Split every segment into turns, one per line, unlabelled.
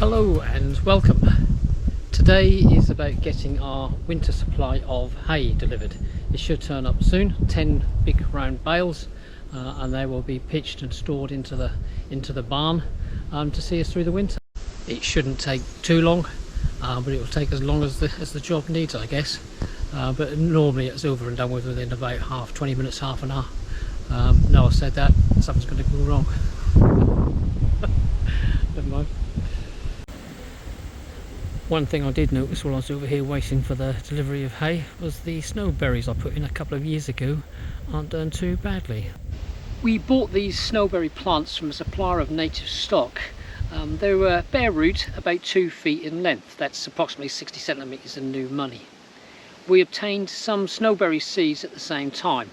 Hello and welcome. Today is about getting our winter supply of hay delivered. It should turn up soon, 10 big round bales, and they will be pitched and stored into the barn to see us through the winter. It shouldn't take too long, but it will take as long as the job needs, I guess. But normally it's over and done with within about 20 minutes, half an hour. Now I've said that, something's going to go wrong. Never mind. One thing I did notice while I was over here waiting for the delivery of hay was the snowberries I put in a couple of years ago aren't done too badly. We bought these snowberry plants from a supplier of native stock. They were bare root, about 2 feet in length. That's approximately 60 centimetres in new money. We obtained some snowberry seeds at the same time.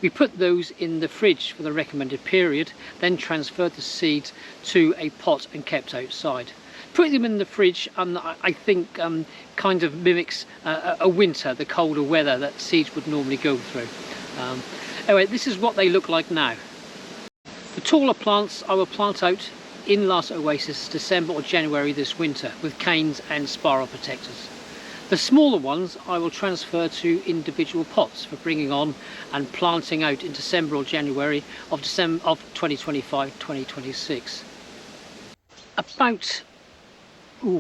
We put those in the fridge for the recommended period, then transferred the seeds to a pot and kept outside. Putting them in the fridge, I think, kind of mimics a winter, the colder weather that seeds would normally go through. Anyway, this is what they look like now. The taller plants I will plant out in Last Oasis December or January this winter with canes and spiral protectors. The smaller ones I will transfer to individual pots for bringing on and planting out in December or January of 2025-2026. About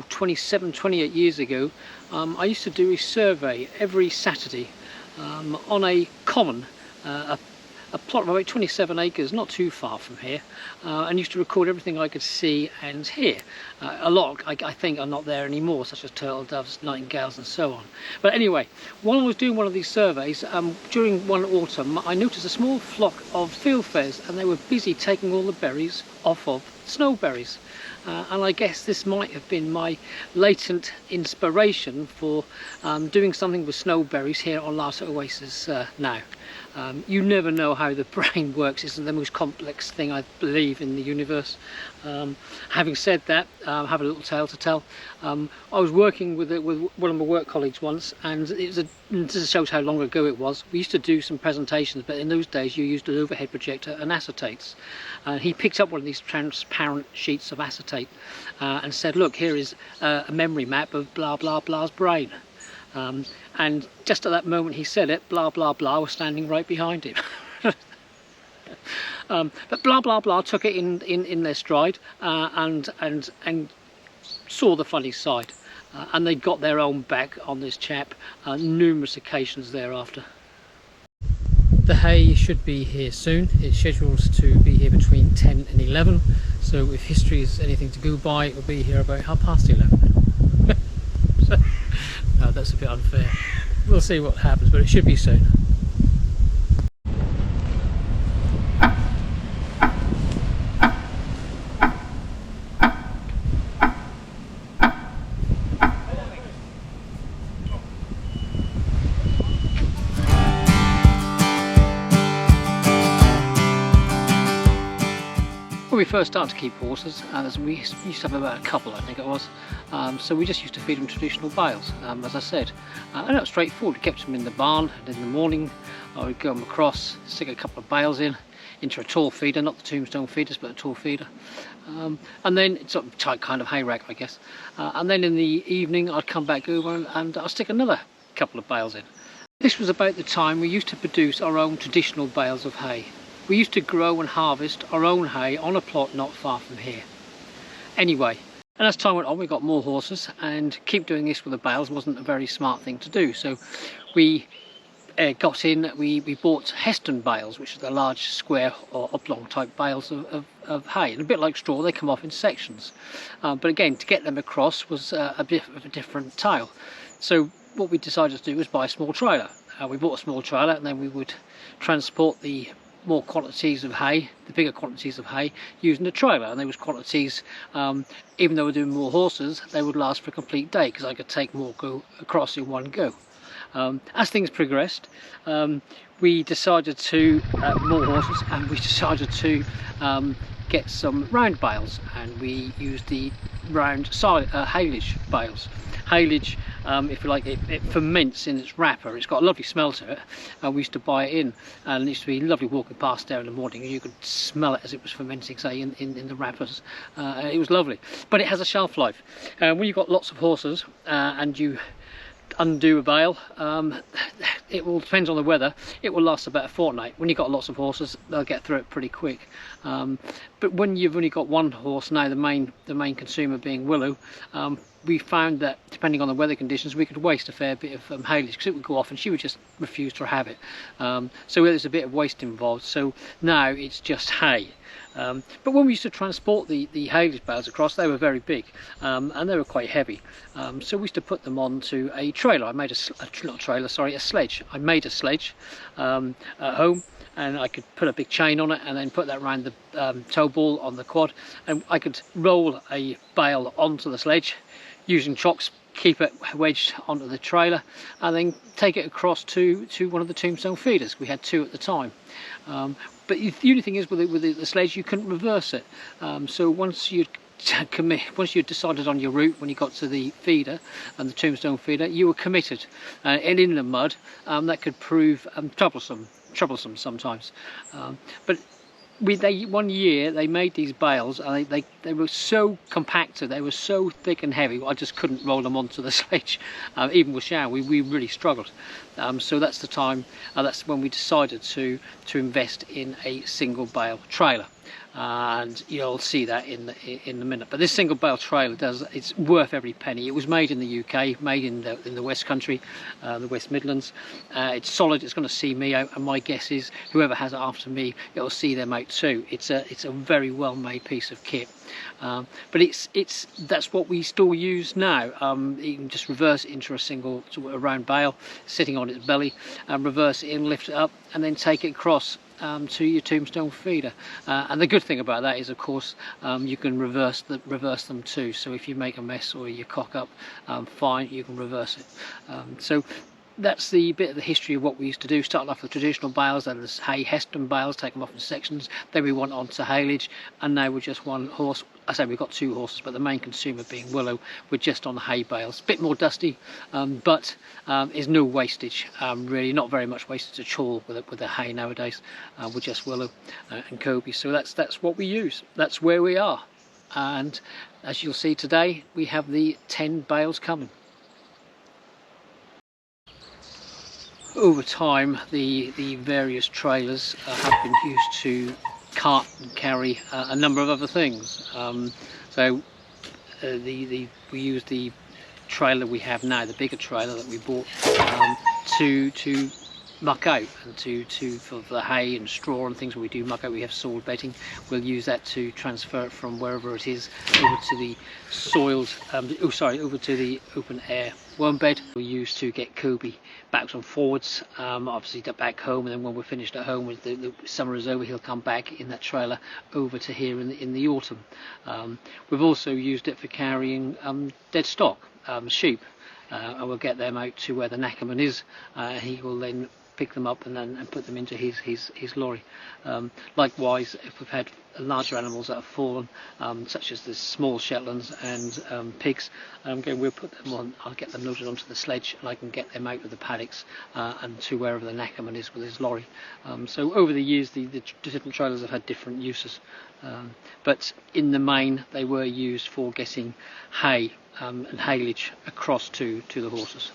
28 years ago, I used to do a survey every Saturday on a common, a plot of about 27 acres, not too far from here, and used to record everything I could see and hear. A lot, I think, are not there anymore, such as turtle doves, nightingales and so on. But anyway, while I was doing one of these surveys, during one autumn, I noticed a small flock of fieldfares, and they were busy taking all the berries off of snowberries. And I guess this might have been my latent inspiration for doing something with snowberries here on Last Oasis now. You never know how the brain works. It's the most complex thing, I believe, in the universe. Having said that, I have a little tale to tell. I was working with one of my work colleagues once, and this shows how long ago it was. We used to do some presentations, but in those days you used an overhead projector and acetates. He picked up one of these transparent sheets of acetate and said, look, here is a memory map of blah blah blah's brain. And just at that moment he said it, blah blah blah was standing right behind him. But blah blah blah took it in their stride and saw the funny side, and they got their own back on this chap numerous occasions thereafter. The hay should be here soon. It's scheduled to be here between 10 and 11, so if history is anything to go by, it will be here about 11:30. So, no, that's a bit unfair. We'll see what happens, but it should be soon. When we first started to keep horses, we used to have about a couple, I think it was, so we just used to feed them traditional bales, as I said, and it was straightforward. We kept them in the barn, and in the morning I would go them across, stick a couple of bales into a tall feeder, not the tombstone feeders but a tall feeder, and then it's sort of tight kind of hay rack, I guess, and then in the evening I'd come back over and I'd stick another couple of bales in. This was about the time we used to produce our own traditional bales of hay. We used to grow and harvest our own hay on a plot not far from here. Anyway, and as time went on we got more horses, and keep doing this with the bales wasn't a very smart thing to do, so we we bought Heston bales, which are the large square or oblong type bales of hay, and a bit like straw, they come off in sections, but again, to get them across was a bit of a different tale. So what we decided to do was buy a small trailer. We bought a small trailer, and then we would transport the more quantities of hay, the bigger quantities of hay, using the trailer. And those quantities, even though we're doing more horses, they would last for a complete day, because I could take more across in one go. As things progressed, we decided to more horses, and we decided to get some round bales, and we use the round haylage bales. Haylage, if you like, it ferments in its wrapper. It's got a lovely smell to it. We used to buy it in, and it used to be lovely walking past there in the morning, and you could smell it as it was fermenting, say, in the wrappers. It was lovely, but it has a shelf life. When you've got lots of horses and you undo a bale, it will depends on the weather, it will last about a fortnight. When you've got lots of horses, they'll get through it pretty quick, but when you've only got one horse, now the main consumer being Willow, we found that depending on the weather conditions, we could waste a fair bit of haylage, because it would go off and she would just refuse to have it. So there's a bit of waste involved. So now it's just hay. But when we used to transport the haylage bales across, they were very big, and they were quite heavy. So we used to put them onto a trailer. I made a sledge. I made a sledge at home, and I could put a big chain on it and then put that around the tow ball on the quad, and I could roll a bale onto the sledge using chocks, keep it wedged onto the trailer, and then take it across to one of the tombstone feeders. We had 2 at the time. But the only thing is, with the sledge, you couldn't reverse it. So once you'd decided on your route, when you got to the feeder and the tombstone feeder, you were committed. And in the mud, that could prove troublesome sometimes. But one year they made these bales, and they were so compacted, they were so thick and heavy, I just couldn't roll them onto the sledge. Even with Sharon, we really struggled. So that's the time, that's when we decided to invest in a single bale trailer. And you'll see that in a minute. But this single bale trailer it's worth every penny. It was made in the UK, made in the West Country, the West Midlands. It's solid. It's going to see me out, and my guess is whoever has it after me, it'll see them out too. It's a very well made piece of kit. But that's what we still use now. You can just reverse it into a single round bale sitting on its belly, and reverse it in, lift it up, and then take it across to your tombstone feeder. And the good thing about that is, of course, you can reverse them too. So if you make a mess or you cock up, fine, you can reverse it. So that's the bit of the history of what we used to do. Starting off with traditional bales, then there's hay Heston bales, take them off in sections, then we went on to haylage, and now we're just one horse. I say we've got 2 horses, but the main consumer being Willow, we're just on the hay bales. A bit more dusty, but is no wastage, really, not very much wastage at all with the hay nowadays. We're just Willow and Kobe, so that's what we use. That's where we are, and as you'll see today, we have the 10 bales coming. Over time, the various trailers have been used to cart and carry a number of other things. We use the trailer we have now, the bigger trailer that we bought, to muck out, and for the hay and straw and things. When we do muck out, we have soil bedding. We'll use that to transfer it from wherever it is over to the soiled, over to the open air worm bed we use to get Kobe backwards and forwards, obviously back home, and then when we're finished at home, when the summer is over, he'll come back in that trailer over to here in the autumn. We've also used it for carrying dead stock, sheep, and we'll get them out to where the Nackerman is. He will then pick them up and put them into his lorry. Likewise, if we've had larger animals that have fallen, such as the small Shetlands and pigs, we'll put them on. I'll get them loaded onto the sledge, and I can get them out of the paddocks and to wherever the Nackerman is with his lorry. So over the years, the different trailers have had different uses, but in the main, they were used for getting hay and haylage across to the horses.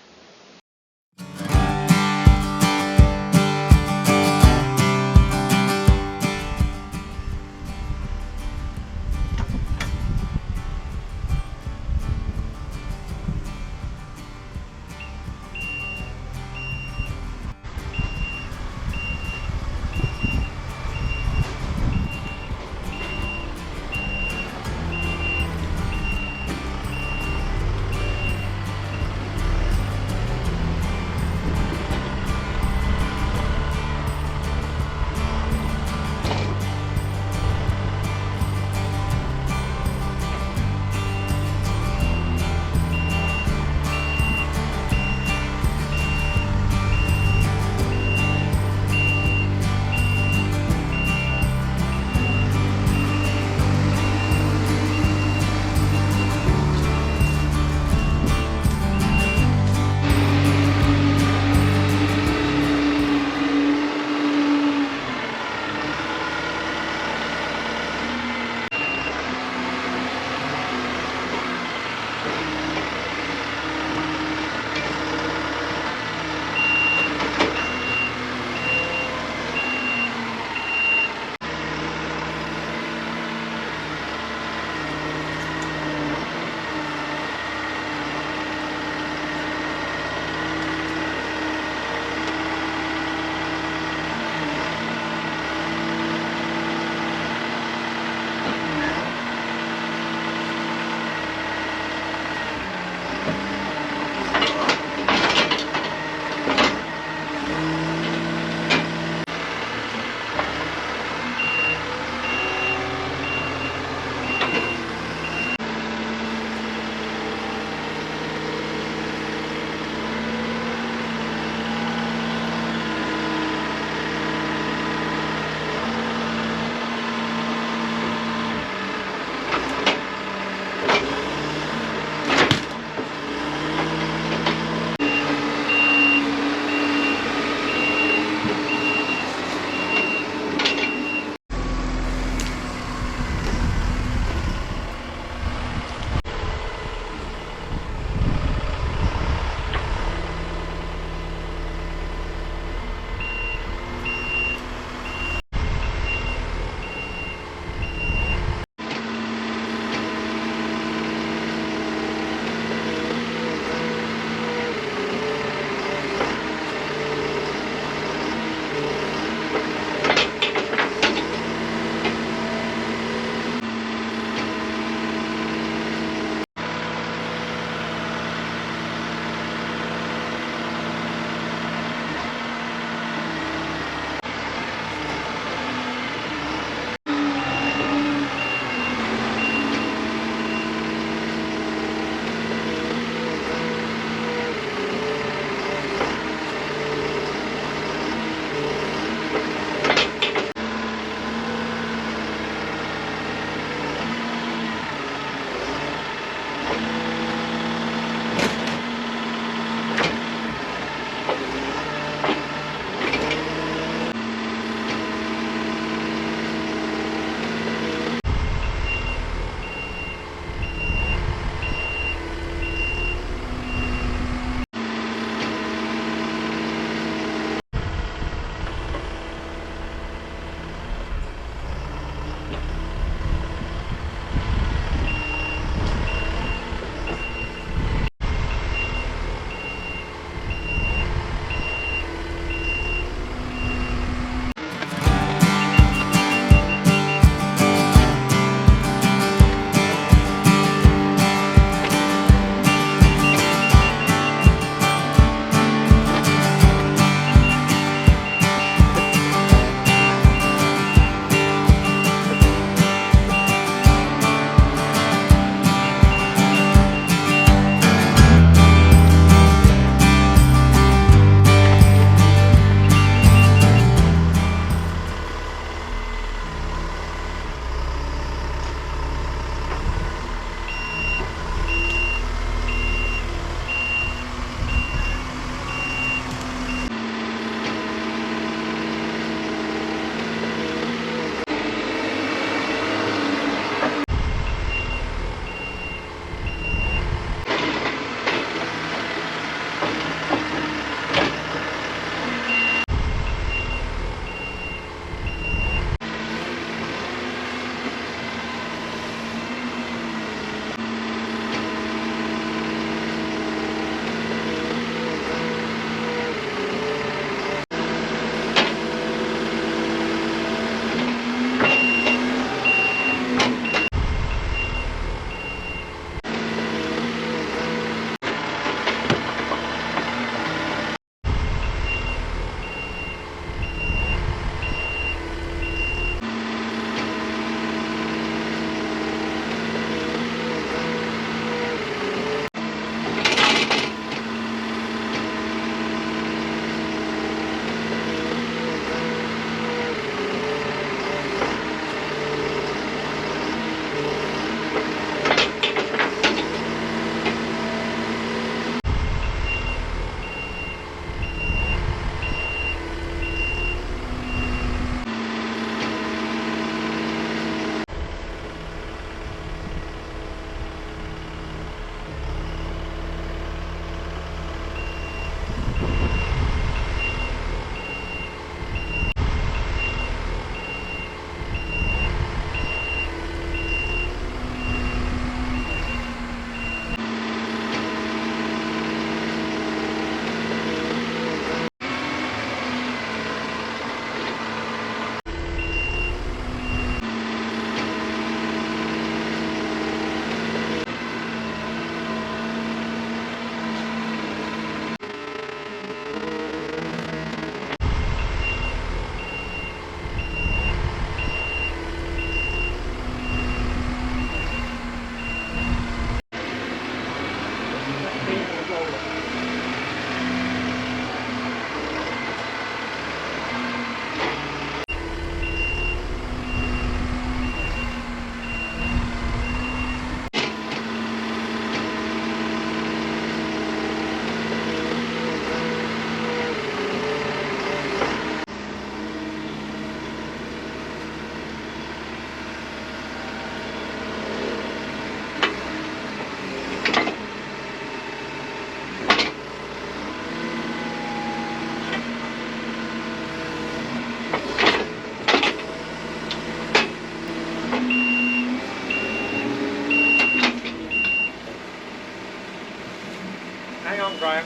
on, Graham.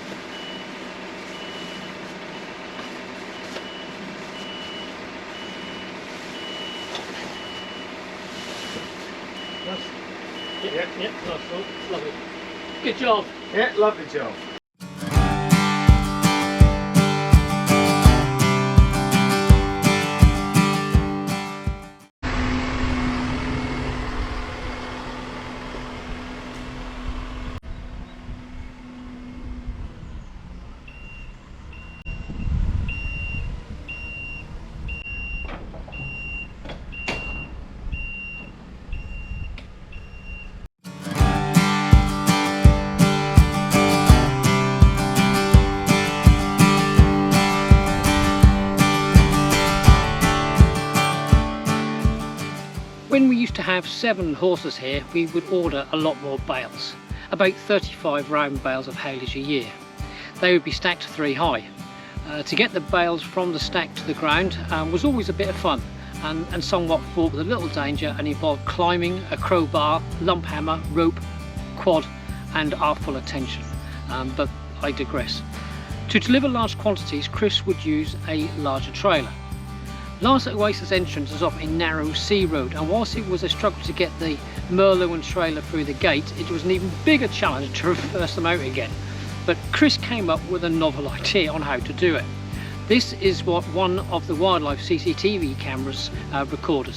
Yeah, nice, lovely. Good job.
Yeah, lovely job.
When we used to have 7 horses here, we would order a lot more bales, about 35 round bales of haylage a year. They would be stacked 3 high. To get the bales from the stack to the ground was always a bit of fun and somewhat fraught with a little danger, and involved climbing a crowbar, lump hammer, rope, quad and our full attention. But I digress. To deliver large quantities, Chris would use a larger trailer. Last Oasis entrance is off a narrow sea road, and whilst it was a struggle to get the Merlot and trailer through the gate, it was an even bigger challenge to reverse them out again. But Chris came up with a novel idea on how to do it. This is what one of the wildlife CCTV cameras recorded.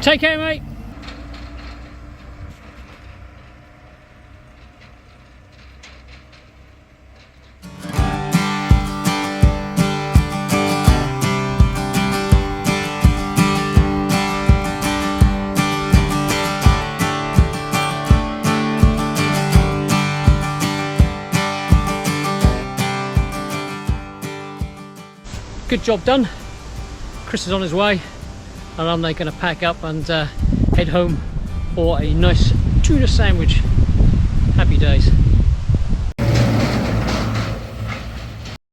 Take care, mate. Good job done. Chris is on his way, and I'm now going to pack up and head home for a nice tuna sandwich. Happy days.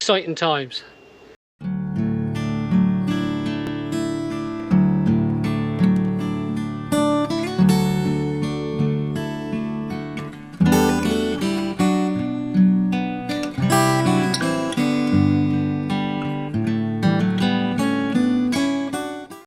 Exciting times.